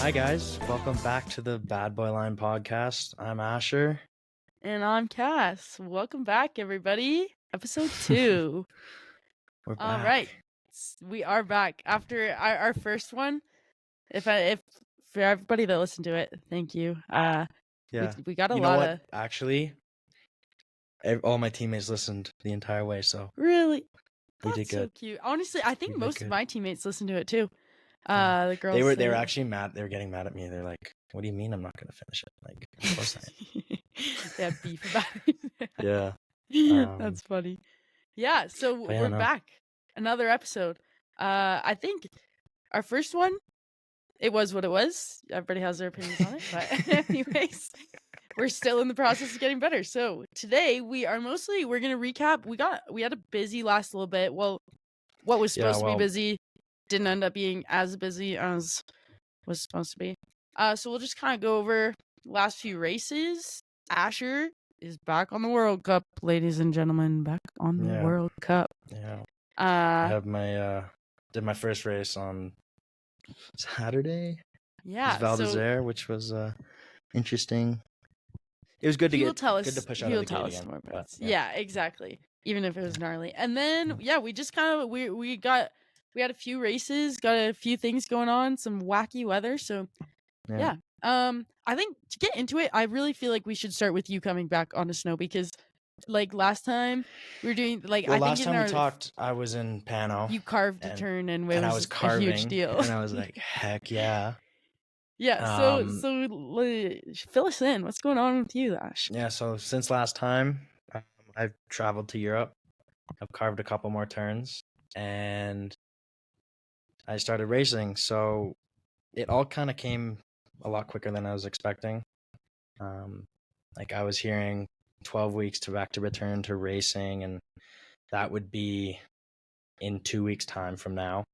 Hi guys, welcome back to the Bad Boy Line podcast. I'm Asher. And I'm Cass. Welcome back, everybody. Episode 2. We're All back. right. We are back after our first one. If for everybody that listened to it, thank you. Yeah. We got a You know lot what? of Actually, all my teammates listened the entire way, so really. we That's did so good. cute. Honestly, I We think did most of good. my teammates listened to it too. Yeah. The girls. They were actually mad. They were getting mad at me. They're like, "What do you mean I'm not gonna finish it?" Like, of course I am. They had beef about it. Yeah. That's funny. Yeah, so But yeah, we're no. back. Another episode. I think our first one, it was what it was. Everybody has their opinions on it. But anyways, we're still in the process of getting better. So today we're going to recap. We had a busy last little bit. Well, what was supposed to be busy didn't end up being as busy as was supposed to be. So we'll just kind of go over last few races. Asher is back on the World Cup, ladies and gentlemen, back on the World Cup. Yeah. I have my did my first race on Saturday. Yeah, Val d'Isère, which was interesting. It was good to good to push out of the gate again. More about yeah, exactly. Even if it was gnarly. And then we just kind of we had a few races, got a few things going on, some wacky weather. So yeah. I think to get into it, I really feel like we should start with you coming back on the snow because like last time we were doing like I last think time we talked, I was in Pano. You carved a turn and it I was carving, a huge deal. And I was like, heck yeah. Yeah, so fill us in. What's going on with you, Ash? Yeah, so since last time, I've traveled to Europe. I've carved a couple more turns, and I started racing. So it all kind of came a lot quicker than I was expecting. Like I was hearing 12 weeks to return to racing, and that would be in 2 weeks' time from now.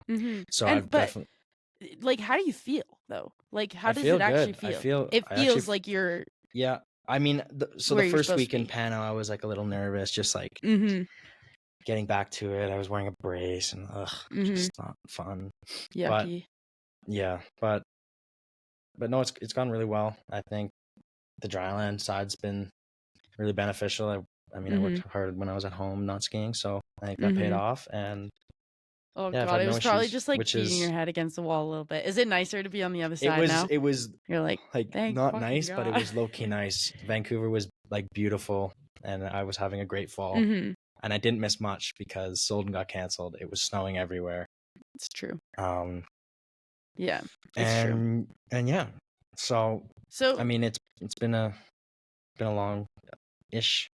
Mm-hmm. So I've definitely. Like, how do you feel though? Like, how does it actually feel? It feels like you're. Yeah, I mean, so the first week in Pano, I was like a little nervous, just like getting back to it. I was wearing a brace, and just not fun. Yucky. But, yeah, but no, it's gone really well. I think the dryland side's been really beneficial. I mean, I worked hard when I was at home not skiing, so I think that paid off. And oh god, it was probably just like beating your head against the wall a little bit. Is it nicer to be on the other side now? It was. You're like not nice, but it was low key nice. Vancouver was like beautiful, and I was having a great fall. And I didn't miss much because Solden got canceled. It was snowing everywhere. It's true. Yeah, it's true. And yeah, so I mean, it's been a long-ish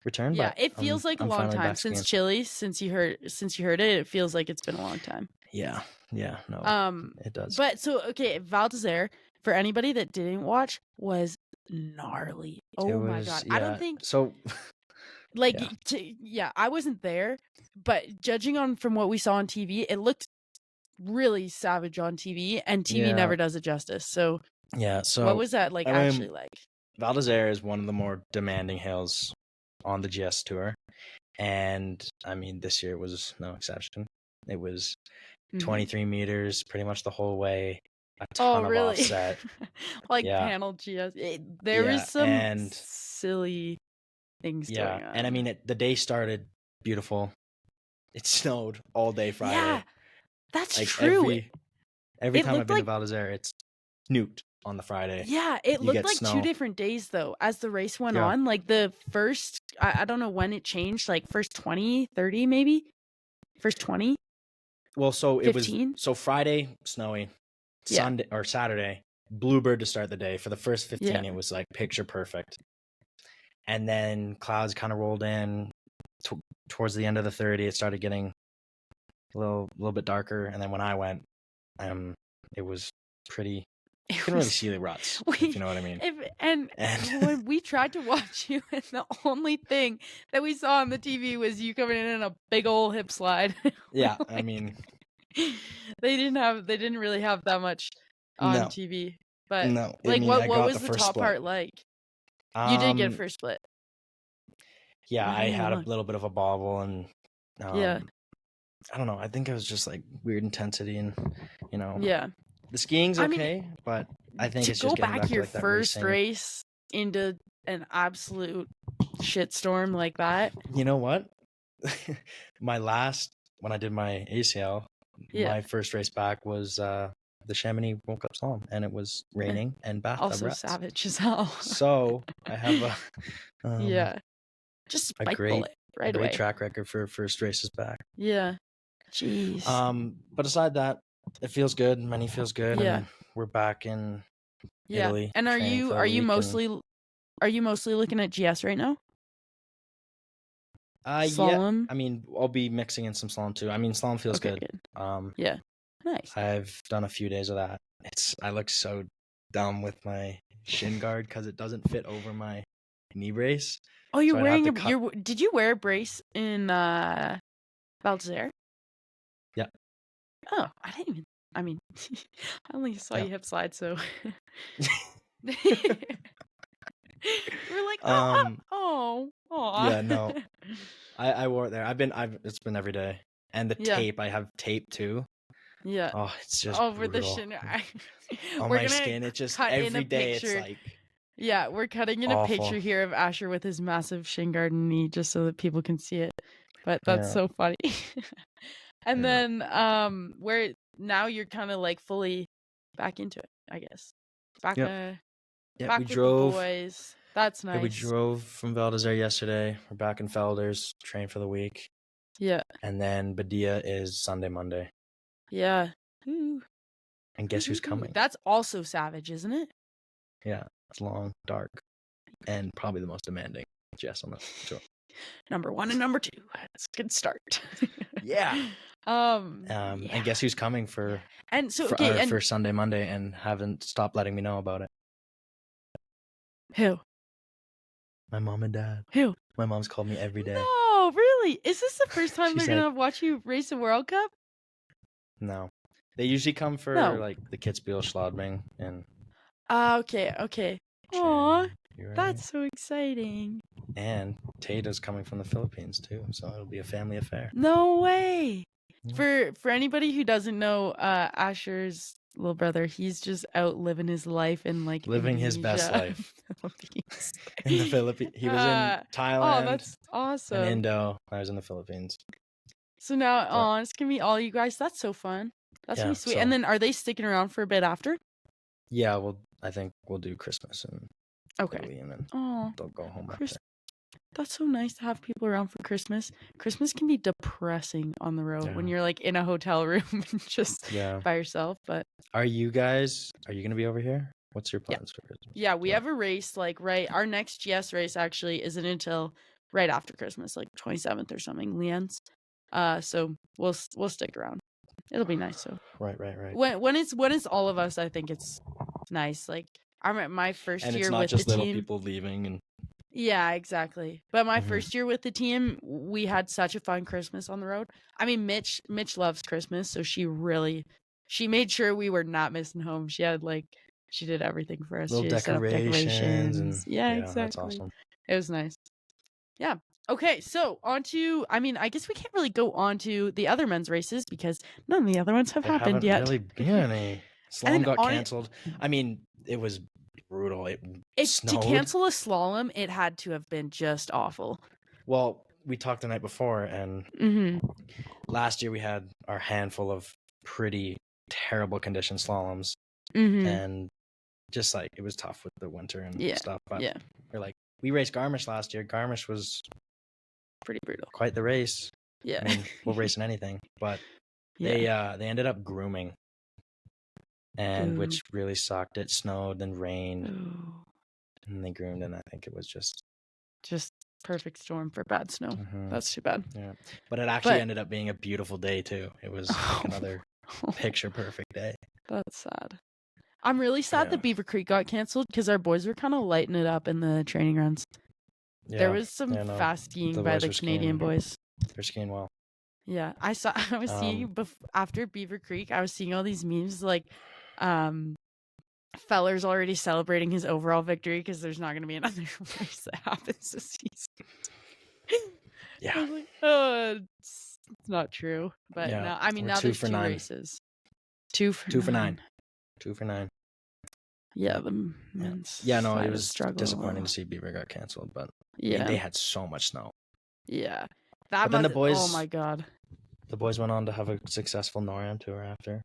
return. Yeah, but it feels like a long time since Chile. Since you heard it, it feels like it's been a long time. Yeah, no, it does. But so okay, Val d'Isère, for anybody that didn't watch, was gnarly. My god, I don't think so. Like, I wasn't there, but judging from what we saw on TV, it looked really savage on TV, and TV never does it justice. So yeah, so what was that like actually like? Val d'Isère is one of the more demanding hills on the GS Tour, and I mean this year was no exception. It was 23 meters pretty much the whole way. A ton of offset. Like panel GS. There was some silly things going on. And I mean, the day started beautiful. It snowed all day Friday. Yeah, that's like true. Every time I've been to Val d'Isère, it's nuked on the Friday. Yeah, it looked like snow. 2 different days though as the race went on. Like the first, I don't know when it changed, like first 20, 30 maybe? First 20? Well, so 15? It was, so Friday, snowy. Sunday or Saturday, bluebird to start the day. For the first 15, it was like picture perfect. And then clouds kind of rolled in. Towards the end of the 30, it started getting a little bit darker. And then when I went, it was pretty. You couldn't really see the ruts, if you know what I mean. And when we tried to watch you, and the only thing that we saw on the TV was you coming in a big old hip slide. Yeah, I mean, they didn't really have that much on TV. But no, like, what was the top part like? You did get first split. Yeah, I had a little bit of a bobble, and I don't know. I think it was just like weird intensity, and Yeah. The skiing's I mean, okay, but I think to it's go just getting back back to your like that first racing. race into an absolute shitstorm like that. You know what? When I did my ACL, Yeah. my first race back was the Chamonix World Cup Slalom, and it was raining and bathtub Also ruts. savage as hell. So I have yeah. Just a spike great bullet right away. track record for first races back. Yeah. Jeez. But aside that, it feels good. Money feels good, Yeah. and we're back in Yeah. Italy. And are training for you a are you week mostly looking at GS right now? Yeah. Slalom? I mean, I'll be mixing in some slalom too. I mean, slalom feels Okay, good. Yeah. Nice. I've done a few days of that. I look so dumb with my shin guard because it doesn't fit over my knee brace. Oh, you're So I'd have wearing to did you wear a brace in Val d'Isère? Yeah. Oh, I didn't even. I mean, I only saw Yeah. you hip slide, so we're like, oh. Yeah, no. I wore it there. It's been every day. And the Yeah. tape, I have tape too. Yeah. Oh, it's just Over brutal. the shin. On We're my gonna skin, it just cut in every a day it's picture. like Yeah, we're cutting in a awful. picture here of Asher with his massive shin guard and knee just so that people can see it. But that's so funny. And then where now you're kind of like fully back into it, I guess. Back yeah, back we with drove. the boys. That's nice. Yeah, we drove from Val d'Isère yesterday. We're back in Felders, trained for the week. Yeah. And then Badia is Sunday, Monday. Yeah. Ooh. And guess who's coming? That's also savage, isn't it? Yeah, it's long, dark, and probably the most demanding GS on the tour. Number 1 and number 2. That's a good start. Yeah. Yeah. And guess who's coming for Sunday, Monday, and haven't stopped letting me know about it? Who? My mom and dad. Who? My mom's called me every day. No, really? Is this the first time they're She's gonna watch you race a World Cup? No, they usually come for like the Kitzbühel Schladming and. Okay. Aw, that's so exciting. And Tata's coming from the Philippines too, so it'll be a family affair. No way. Yeah. For anybody who doesn't know, Asher's little brother, he's just out living his life in like living his best life in the Philippines. He was in Thailand. Oh, that's awesome. And Indo. I was in the Philippines. So now, it's gonna be all you guys. That's so fun. That's gonna be sweet. And then, are they sticking around for a bit after? Yeah, I think we'll do Christmas and Italy, and then they'll go home after. That's so nice to have people around for Christmas. Christmas can be depressing on the road when you're like in a hotel room just by yourself. But are you going to be over here? What's your plans for Christmas? Yeah, we have a race our next GS race actually isn't until right after Christmas, like 27th or something, Leanne's. So we'll stick around. It'll be nice. So right. When it's all of us, I think it's nice. Like I'm at my first year with the team. And it's not just little people leaving and. Yeah, exactly. But my first year with the team, we had such a fun Christmas on the road. I mean, Mitch loves Christmas, so she made sure we were not missing home. She did everything for us. Little she set up decorations. And yeah, exactly. That's awesome. It was nice. Yeah. Okay, so I guess we can't really go on to the other men's races because none of the other ones have happened yet. Really been any. Slalom got canceled. I mean, it was brutal. It snowed. To cancel a slalom, it had to have been just awful. Well, we talked the night before, and last year we had our handful of pretty terrible condition slaloms, and just like it was tough with the winter and stuff. But we raced Garmisch last year. Garmisch was pretty brutal. Quite the race. Yeah, I mean, we'll race in anything, but they ended up grooming. And which really sucked. It snowed and rained, and they groomed, and I think it was just perfect storm for bad snow. That's too bad. Yeah, but it actually ended up being a beautiful day too. It was like another picture perfect day. That's sad. I'm really sad that Beaver Creek got canceled because our boys were kind of lighting it up in the training runs. Yeah, there was some fast skiing by the Canadian boys. They're skiing well. Yeah, I was seeing after Beaver Creek, I was seeing all these memes like Feller's already celebrating his overall victory because there's not going to be another race that happens this season. Yeah. I was like, it's not true. But no, I mean, now there's 2 races. 2 for 9. 2 for 9. Yeah, Yep. the men's Yeah, no, side it is was struggling a disappointing little. to see Beaver got canceled, but Yeah, they had so much snow. yeah. That But then must. Oh my god. the boys went on to have a successful NORAM tour after.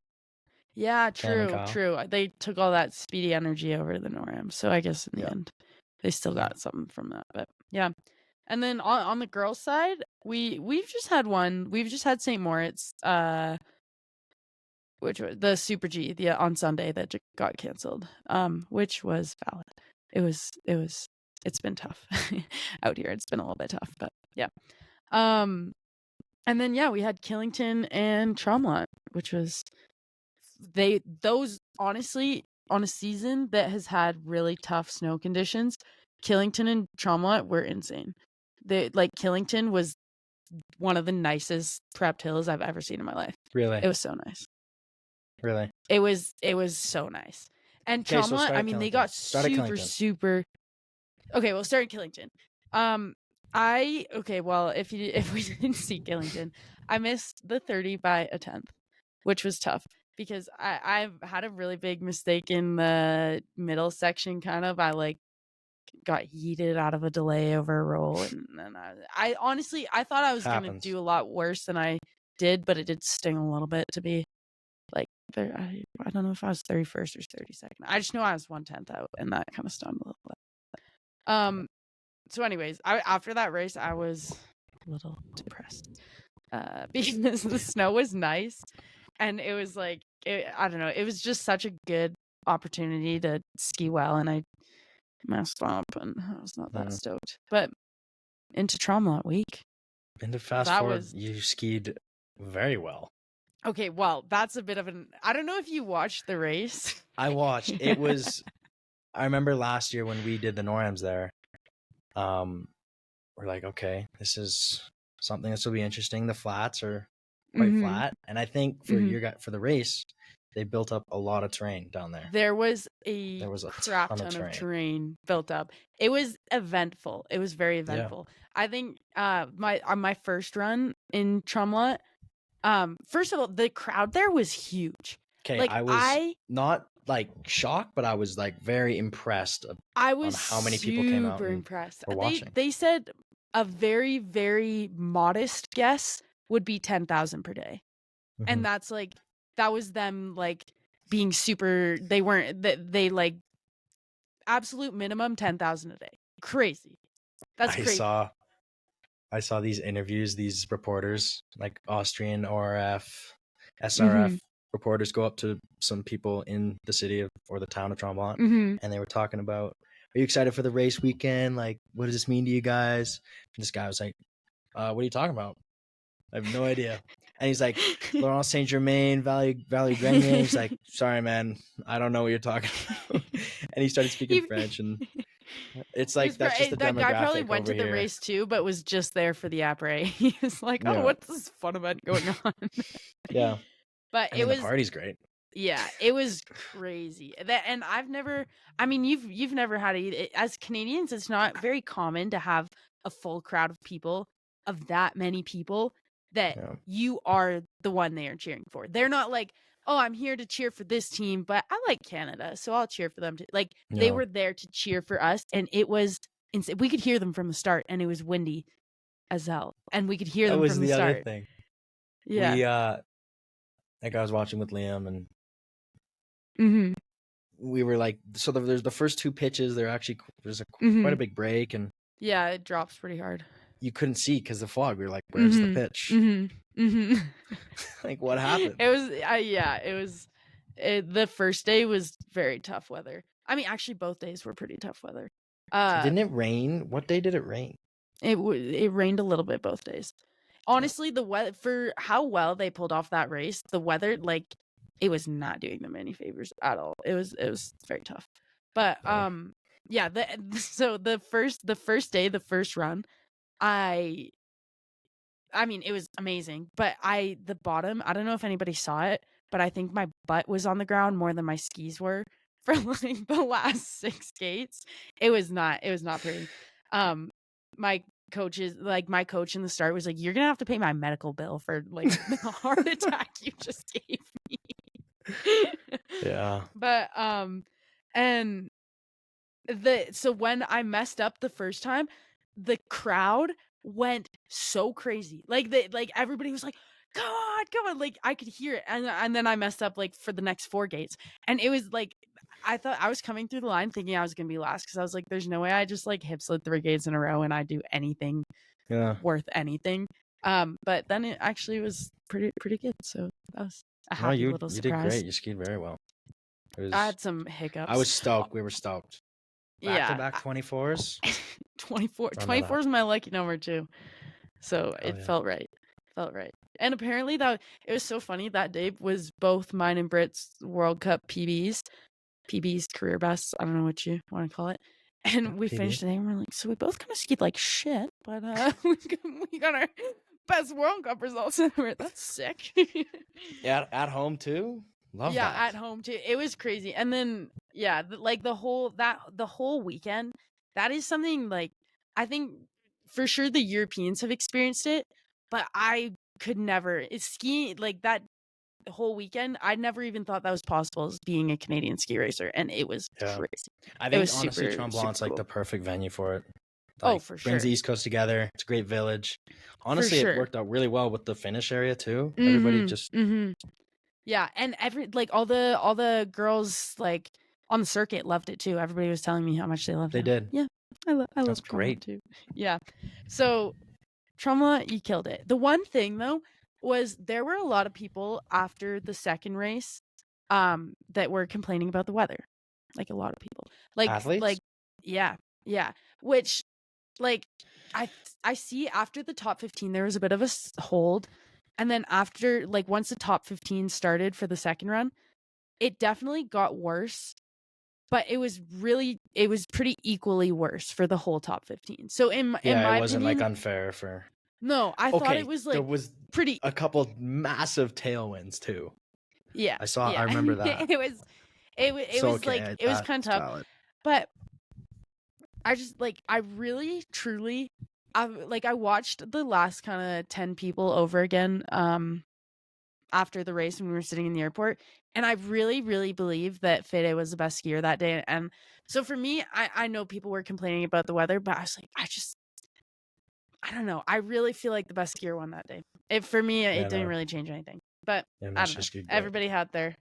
Yeah, Cam and true, Kyle. true. They took all that speedy energy over to the NORAM, so I guess in the Yeah. end, they still Yeah. got something from that. But yeah, and then on the girls' side, we've just had one. We've just had St. Moritz, which was the Super G, on Sunday that got canceled. Which was valid. It's been tough out here. It's been a little bit tough, but yeah. And then yeah, we had Killington and Tromlott, which was those honestly on a season that has had really tough snow conditions. Killington and Tromlott were insane. Killington was one of the nicest prepped hills I've ever seen in my life. Really? It was so nice. Really? It was so nice. And Okay, so Tromlott, start I at mean, they Killington. got Start at super, Killington. super. Okay, we'll start at Killington. Well, if we didn't see Killington, I missed the 30 by a 10th, which was tough because I've had a really big mistake in the middle section. Kind of, I got yeeted out of a delay over a roll, and I honestly I thought I was gonna do a lot worse than I did, but it did sting a little bit to be like I don't know if I was 31st or 32nd. I just know I was 1/10 out, and that kind of stung a little bit. So anyways, after that race, I was a little depressed because the snow was nice, and it was I don't know, it was just such a good opportunity to ski well, and I messed up, and I was not that stoked. But into Tromlott week. Into fast forward, you skied very well. Okay, well, that's a bit of an. I don't know if you watched the race. I watched. It was. I remember last year when we did the NORAMs there. We're like, okay, this is something this will be interesting. The flats are quite flat, and I think for for the race, they built up a lot of terrain down there. There was a crap ton of terrain built up. It was eventful. It was very eventful. Yeah. I think on my first run in Tromlott, first of all, the crowd there was huge. Okay, I was not shocked, but I was very impressed. I was on how many people came out. Super impressed. Were watching. They said a very, very modest guess would be 10,000 per day, and that's that was them being super. They weren't they absolute minimum 10,000 a day. Crazy. That's crazy. I saw these interviews. These reporters, Austrian ORF, SRF reporters, go up to some people in the city or the town of Tromblon, and they were talking about, "Are you excited for the race weekend? What does this mean to you guys?" And this guy was like, "What are you talking about? I have no idea." And he's like, "Laurent Saint Germain, Valley Grenier." He's like, "Sorry, man, I don't know what you're talking about." And he started speaking French, and it's that's just the demographic. That guy probably went to the here. race too, but was just there for the après. He was like, "Oh, what's this fun event going on?" Yeah, but the party's great. Yeah, it was crazy. And I've never. I mean, you've never had it. As Canadians, it's not very common to have a full crowd of people, of that many people, that you are the one they are cheering for. They're not like, "Oh, I'm here to cheer for this team, but I like Canada, so I'll cheer for them too." They were there to cheer for us, and it was insane. We could hear them from the start, and it was windy as hell, and we could hear them from the start. That was the other thing. Yeah. I was watching with Liam, and we were so there's the first two pitches. There's quite a big break, and yeah, it drops pretty hard. You couldn't see because the fog. We were like, "Where's the pitch?" What happened? It was it was. The first day was very tough weather. I mean, actually, both days were pretty tough weather. Didn't it rain? What day did it rain? It rained a little bit both days. Honestly, the weather, for how well they pulled off that race, the weather, it was not doing them any favors at all. It was very tough. But so the first day, the first run, I mean, it was amazing, but the bottom, I don't know if anybody saw it, but I think my butt was on the ground more than my skis were for the last 6 gates. It was not pretty. My coaches, my coach in the start was like, "You're gonna have to pay my medical bill for the heart attack you just gave me." Yeah. But and so when I messed up the first time, the crowd went so crazy. Like everybody was like, come on, like I could hear it. And then I messed up like for the next 4 gates. And it was like I thought I was coming through the line thinking I was gonna be last because I was like, there's no way I just like hip slid 3 gates in a row and I do anything Yeah. worth anything. But then it actually was pretty good. So that was a No, happy you little did surprise. great. You skied very well. I had some hiccups. I was stoked. We were stoked. Back to Yeah. back 24s. 24 Anotha. 24 is my lucky number too. So it yeah. felt right. And apparently that it was so funny that day was both mine and Britt's World Cup PBs career bests. I don't know what you want to call it. And we PB. finished the day and we're like, so we both kind of skied like shit, but we got our best World Cup results. That's sick. At home too. Love yeah, that. at home too. It was crazy. And then yeah, like the whole weekend, that is something like I think for sure the Europeans have experienced it, but I could never. It's skiing like that whole weekend. I never even thought that was possible as being a Canadian ski racer, and it was crazy. I think was honestly, super, Tremblanc's super like the cool. perfect venue for it. Oh, for brings the sure. East Coast together. It's a great village. Honestly, sure. it worked out really well with the finish area too. Everybody just yeah, and like all the girls like on the circuit loved it too. Everybody was telling me how much they loved it. they did. Yeah, I love That's great. too. Yeah, so Tremblant, you killed it. The one thing though was there were a lot of people after the second race, that were complaining about the weather. Like a lot of people, like Athletes. like yeah, which like I see after the top 15 there was a bit of a hold, and then after like once the top 15 started for the second run, it definitely got worse, but it was pretty equally worse for the whole top 15. So in my it wasn't opinion, like unfair for. No, I thought it was like there was pretty a couple massive tailwinds too. Yeah, I remember that. it was kind of tough. Valid. But I just like I really truly I watched the last kind of 10 people over again after the race when we were sitting in the airport, and I really believe that Fede was the best skier that day. And so for me, I know people were complaining about the weather, but I was like, I don't know. I really feel like the best skier won that day. For me, it didn't really change anything. But I don't know. Everybody had their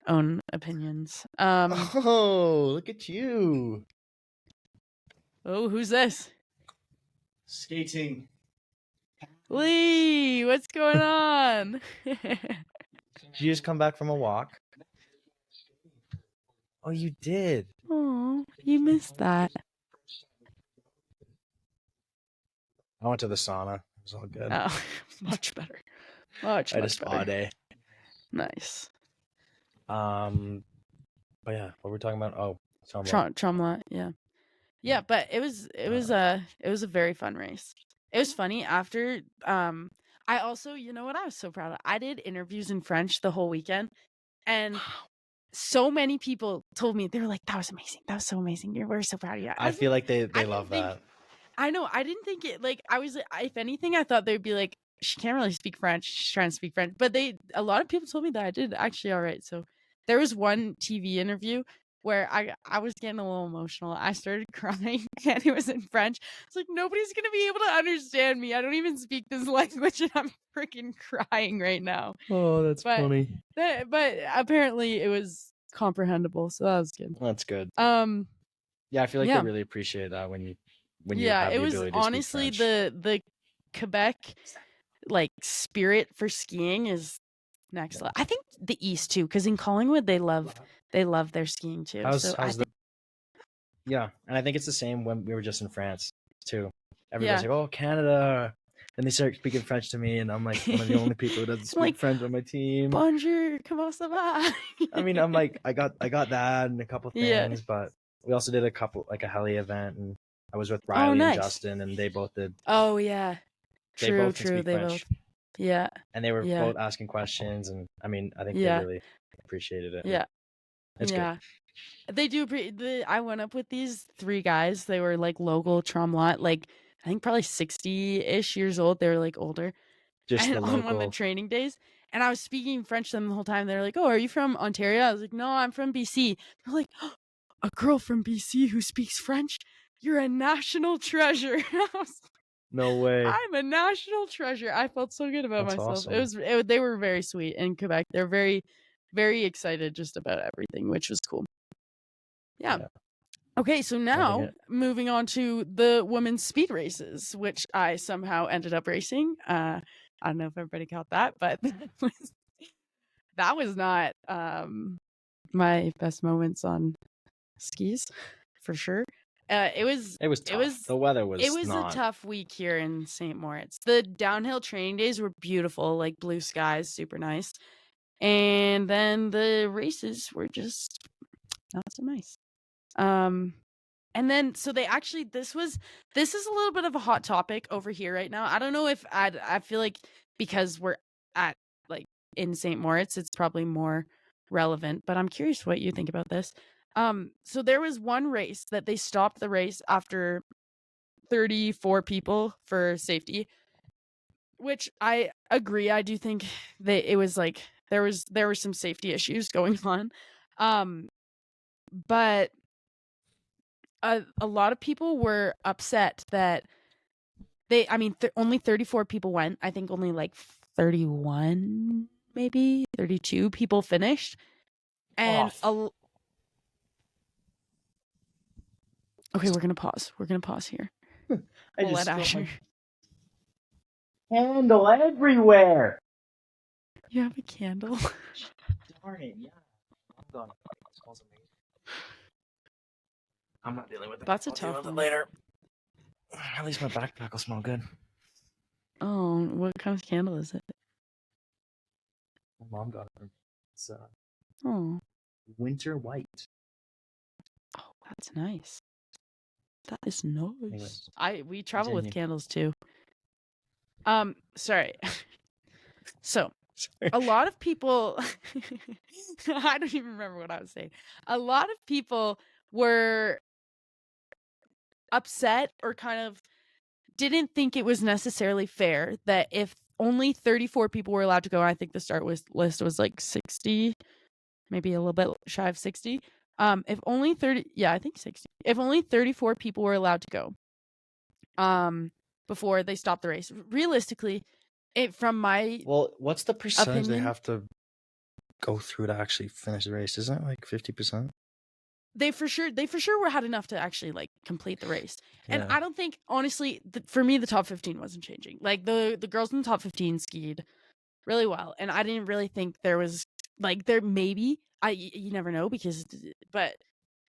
own opinions. Oh, look at you. Oh, who's this? Skating. Lee, what's going on? Did you just come back from a walk? Oh, you did. Oh, you missed that. I went to the sauna. It was all good. Oh, much better. Much I had a better. spa day. Nice. But yeah, what were we talking about? Oh, Tremblant, yeah. Yeah, but it was a very fun race. It was funny after I also, you know what I was so proud of? I did interviews in French the whole weekend, and so many people told me, they were like, that was amazing. That was so amazing. We're so proud of you. I feel like they love that. I know. I didn't think it like I was if anything, I thought they'd be like, she can't really speak French. She's trying to speak French. But a lot of people told me that I did actually all right. So there was one TV interview where I was getting a little emotional. I started crying and it was in French. It's like, nobody's going to be able to understand me. I don't even speak this language and I'm freaking crying right now. Oh, that's funny. But apparently it was comprehensible. So that was good. That's good. Yeah, I feel like they really appreciate that when you have the ability to speak French. Honestly the Quebec like spirit for skiing is next level. I think the East too, because in Collingwood they love their skiing too. Yeah, and I think it's the same when we were just in France too. Everybody's like, "Oh, Canada," and they start speaking French to me, and I'm like, one of the only people who doesn't speak French on my team. Bonjour, comment ça va? I mean, I'm like, I got that and a couple things, but we also did a couple like a heli event, and I was with Riley and Justin, and they both did. Oh yeah, true. They both. Yeah. And they were both asking questions, and I mean, I think they really appreciated it. Yeah. It's good. They do. I went up with these 3 guys. They were like local Tremblant, like I think probably 60-ish years old. They were like older. Just on one of the training days. And I was speaking French to them the whole time. They're like, "Oh, are you from Ontario?" I was like, "No, I'm from BC." They're like, oh, "A girl from BC who speaks French? You're a national treasure." I was No way. I'm a national treasure. I felt so good about That's myself. awesome. They were very sweet in Quebec. They're very, very excited just about everything, which was cool. Yeah. Okay, so now moving on to the women's speed races, which I somehow ended up racing. I don't know if everybody caught that, but that was not my best moments on skis for sure. It was tough. The weather was it was not. a tough week here in St. Moritz. The downhill training days were beautiful, like blue skies, super nice. And then the races were just not so nice. And then so they actually this is a little bit of a hot topic over here right now. I don't know if I feel like because we're at like in St. Moritz, it's probably more relevant, but I'm curious what you think about this. So there was one race that they stopped the race after 34 people for safety, which I agree. I do think that it was like there were some safety issues going on. But a lot of people were upset that only 34 people went. I think only like 31, maybe 32 people finished. And okay, we're gonna pause. We're gonna pause here. We'll let Asher. Candle everywhere. You have a candle. Darn it! Yeah, I'm gone. It smells amazing. I'm not dealing with it. That's a I'll deal tough with it one. Later. At least my backpack will smell good. Oh, what kind of candle is it? My mom got it. It's winter white. Oh, that's nice. That is nice. Anyways, we travel with continue. candles too. Sorry. So, a lot of people I don't even remember what I was saying. A lot of people were upset or kind of didn't think it was necessarily fair that if only 34 people were allowed to go, I think the start list was like 60, maybe a little bit shy of 60. If only 30, yeah, I think 60. If only 34 people were allowed to go, before they stopped the race. Realistically, from my what's the percentage opinion, they have to go through to actually finish the race? Isn't it like 50%? They for sure had enough to actually like complete the race. And Yeah. I don't think, honestly, for me, the top 15 wasn't changing. Like the girls in the top 15 skied really well, and I didn't really think there was like there maybe you never know but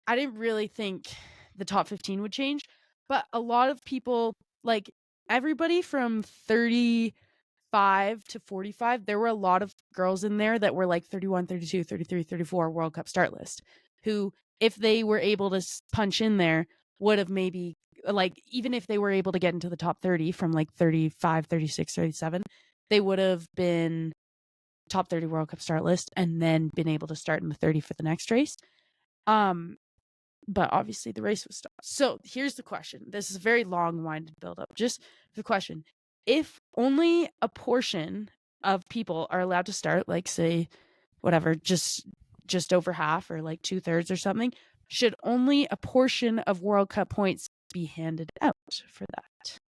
I didn't really think the top 15 would change. But a lot of people, like everybody from 35 to 45, there were a lot of girls in there that were like 31, 32, 33, 34 World Cup start list who, if they were able to punch in there, would have maybe, like, even if they were able to get into the top 30 from like 35, 36, 37, they would have been top 30 World Cup start list and then been able to start in the 30 for the next race. But obviously the race was stopped. So here's the question. This is a very long-winded build-up. Just the question. If only a portion of people are allowed to start, like say, whatever, just over half or like 2/3 or something, should only a portion of World Cup points be handed out for that?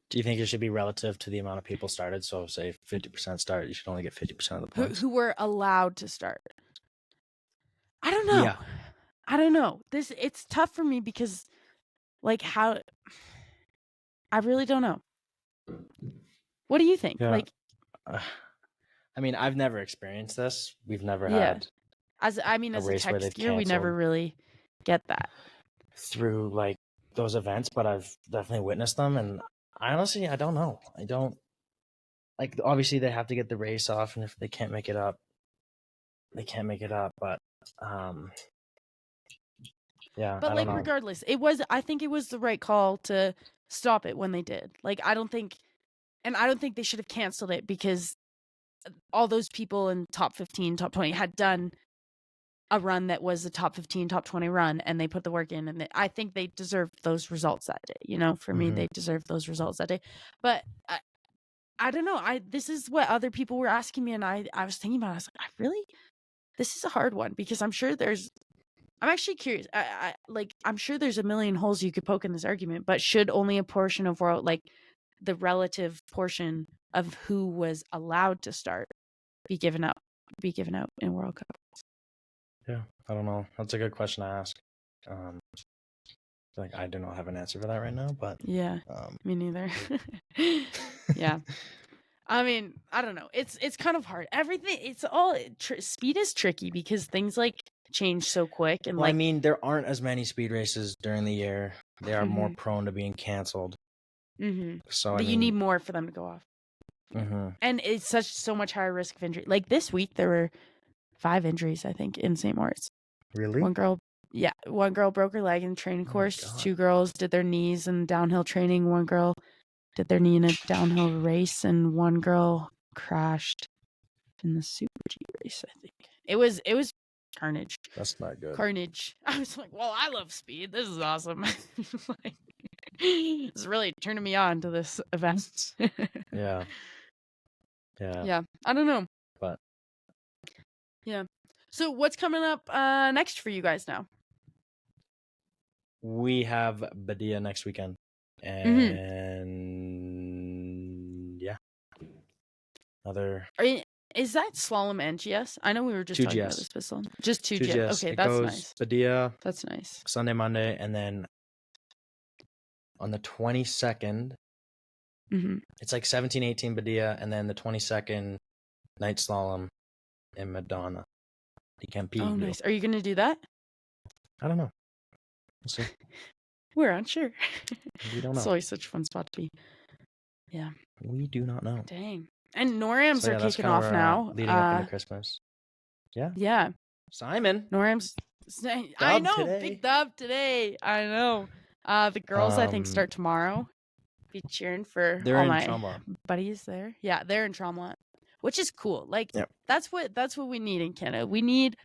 Do you think it should be relative to the amount of people started? So say 50% start, you should only get 50% of the points. Who were allowed to start? I don't know. Yeah. I don't know. It's tough for me because like how I really don't know. What do you think? Yeah. Like I mean, I've never experienced this. We've never Yeah. had as a race tech where they've skier, we never canceled really get that. through like those events, but I've definitely witnessed them, and honestly, I don't know. I don't like. Obviously, they have to get the race off, and if they can't make it up, they can't make it up. But yeah. But I like don't know. regardless, I think it was the right call to stop it when they did. Like I don't think they should have canceled it because all those people in top 15, top 20 had done a run that was a top 15, top 20 run, and they put the work in, and I think they deserved those results that day. You know, for me, they deserved those results that day. But I don't know. This is what other people were asking me, and I was thinking about it. I was like, this is a hard one because I'm actually curious. I'm sure there's a million holes you could poke in this argument, but should only a portion of the relative portion of who was allowed to start be given out in World Cup? Yeah, I don't know. That's a good question to ask. I do not have an answer for that right now, but Yeah, me neither. Yeah. I mean, I don't know. It's kind of hard. Everything, it's all speed is tricky because things change so quick and well, I mean, there aren't as many speed races during the year. They are more prone to being canceled. So but you need more for them to go off. And it's so much higher risk of injury. Like this week, there were 5 injuries, I think, in St. Moritz. Really? One girl broke her leg in the training course. 2 girls did their knees in downhill training. One girl did their knee in a downhill race, and one girl crashed in the Super G race, I think. It was carnage. That's not good. Carnage. I was like, well, I love speed. This is awesome. It's really turning me on to this event. Yeah. Yeah. I don't know. But yeah. So what's coming up next for you guys now? We have Badia next weekend. And yeah. Is that slalom and GS? I know we were just talking about this, but slalom. Just 2 GS. Okay, that's nice. Badia. That's nice. Sunday, Monday, and then on the 22nd, it's like 17, 18 Badia, and then the 22nd night slalom in Madonna. You can't beat. Oh, nice. Are you going to do that? I don't know. We'll see. We're unsure. We don't know. It's always such a fun spot to be. Yeah. We do not know. Dang. And NORAMs are kicking off now. Leading up into Christmas. Yeah. Yeah. Simon. NORAMs. I know. Today. Big dub today. I know. The girls, I think, start tomorrow. Be cheering for all my buddies there. Yeah, they're in Tremblant, which is cool. That's what we need in Canada. We need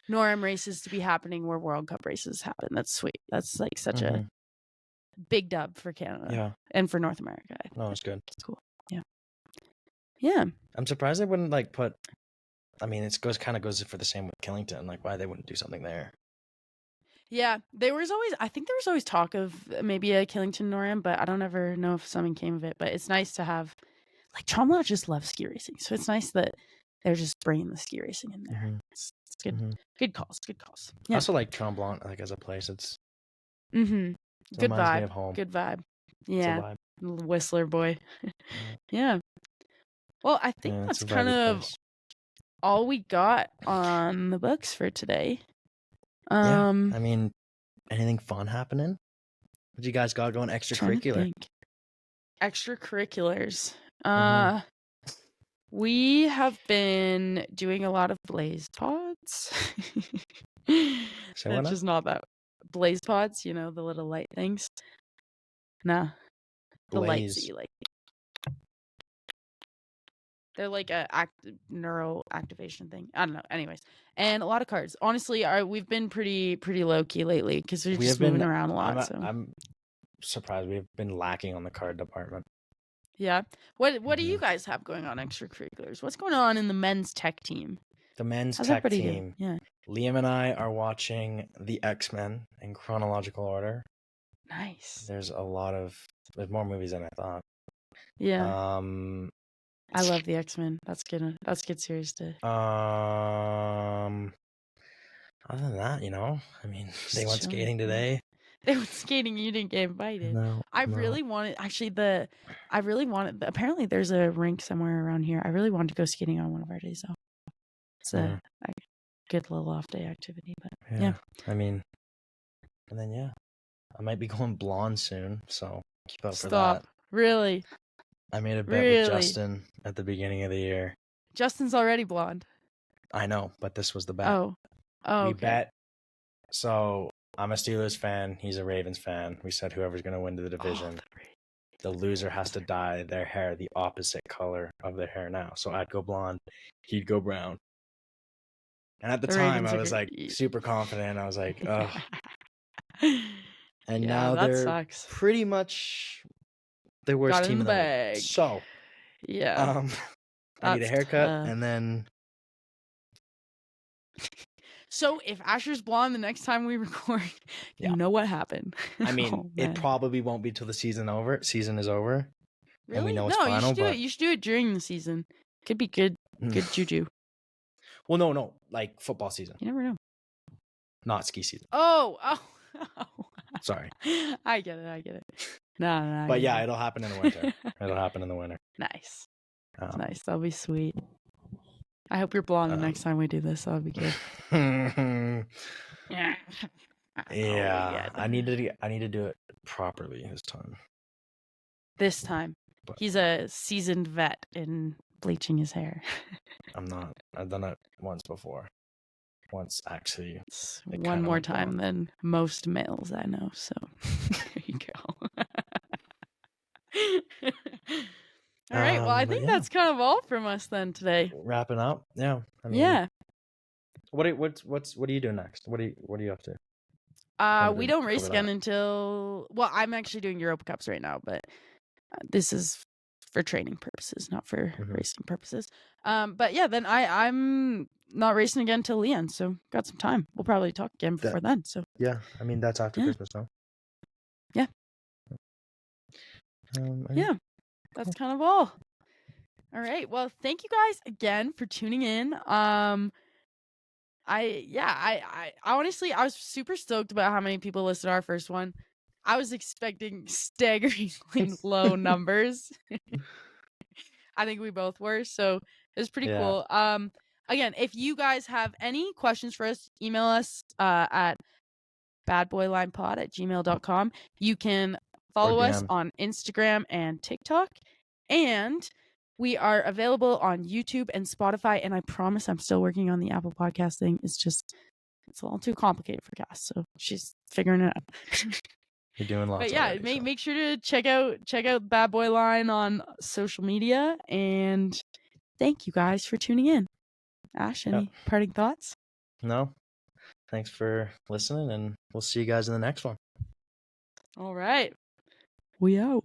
NORAM races to be happening where World Cup races happen. That's sweet. That's such a big dub for Canada. Yeah. And for North America. I think. No, it's good. It's cool. Yeah. Yeah. I'm surprised they wouldn't put. I mean, it goes for the same with Killington. Why they wouldn't do something there. Yeah, I think there was always talk of maybe a Killington NORAM, but I don't ever know if something came of it. But it's nice to have, Tremblant just loves ski racing, so it's nice that they're just bringing the ski racing in there. It's good. Good calls. Yeah. I also like Tremblant, as a place. It's good vibe. Me of home. Good vibe. Yeah, little Whistler boy. Yeah. Well, I think that's kind of all we got on the books for today. I mean, anything fun happening? What you guys got going extracurricular? Extracurriculars. We have been doing a lot of blaze pods. It's just not that blaze pods, the little light things. Nah. The lights that you like. They're like a neural activation thing. I don't know. Anyways, and a lot of cards. Honestly, we've been pretty low key lately because we're just moving around a lot. I'm surprised we've been lacking on the card department. Yeah. What do you guys have going on extracurriculars? What's going on in the men's tech team? The men's tech team. Doing? Yeah. Liam and I are watching the X-Men in chronological order. Nice. There's more movies than I thought. Yeah. I love the X-Men. That's good series to. Other than that, I mean, they went skating today. They went skating. You didn't get invited. No. I really wanted. Apparently, there's a rink somewhere around here. I really wanted to go skating on one of our days though. It's a good little off day activity, but yeah. I mean, and then I might be going blonde soon, so keep up for that. Really? I made a bet with Justin at the beginning of the year. Justin's already blonde. I know, but this was the bet. Oh, we bet. So I'm a Steelers fan. He's a Ravens fan. We said whoever's going to win the division, the loser has to dye their hair the opposite color of their hair now. So I'd go blonde. He'd go brown. And at the time, I was super confident. I was like, ugh. And now they're pretty much the worst team in the league. So Yeah. I need a That's haircut, tough. and then So if Asher's blonde the next time we record, Yeah. you know what happened. I mean, Oh, it man. probably won't be till the season is over. And we Really? know it's No, you final, should do but it. You should do it during the season. Could be good juju. well, no, like football season, You never know. not ski season. Oh. Sorry, I get it. No, I but get yeah, it. it'll happen in the winter. It'll happen in the winter. Nice. Um, Nice. That'll be sweet. I hope you're blonde the next time we do this. That'll be good. yeah, yeah. I need to do it properly this time. This time. But He's a seasoned vet in bleaching his hair. I'm not. I've done it once before. Once actually. It's It one kinda more went time wrong. than most males I know. So there you go. All right. Well, I But think yeah. that's kind of all from us then today. Wrapping up. Yeah. I mean, Yeah. What are you doing next? What are you up to? We to don't race cover again that. until I'm actually doing Europa Cups right now, but this is for training purposes, not for racing purposes. But yeah, then I'm not racing again till the end, so got some time. We'll probably talk again before then. So Yeah, I mean that's after Christmas, no? Yeah. Yeah, that's kind of all. All right. Well, thank you guys again for tuning in. I honestly, I was super stoked about how many people listened to our first one. I was expecting staggeringly low numbers. I think we both were, so it was pretty cool. Again, if you guys have any questions for us, email us at badboylinepod@gmail.com. You can follow us DM. on Instagram and TikTok, and we are available on YouTube and Spotify. And I promise I'm still working on the Apple Podcast thing. It's a little too complicated for Cass, so she's figuring it out. You're doing lots. But yeah, already, make sure to check out Bad Boy Line on social media, and thank you guys for tuning in. Ash, any parting thoughts? No. Thanks for listening, and we'll see you guys in the next one. All right. We out.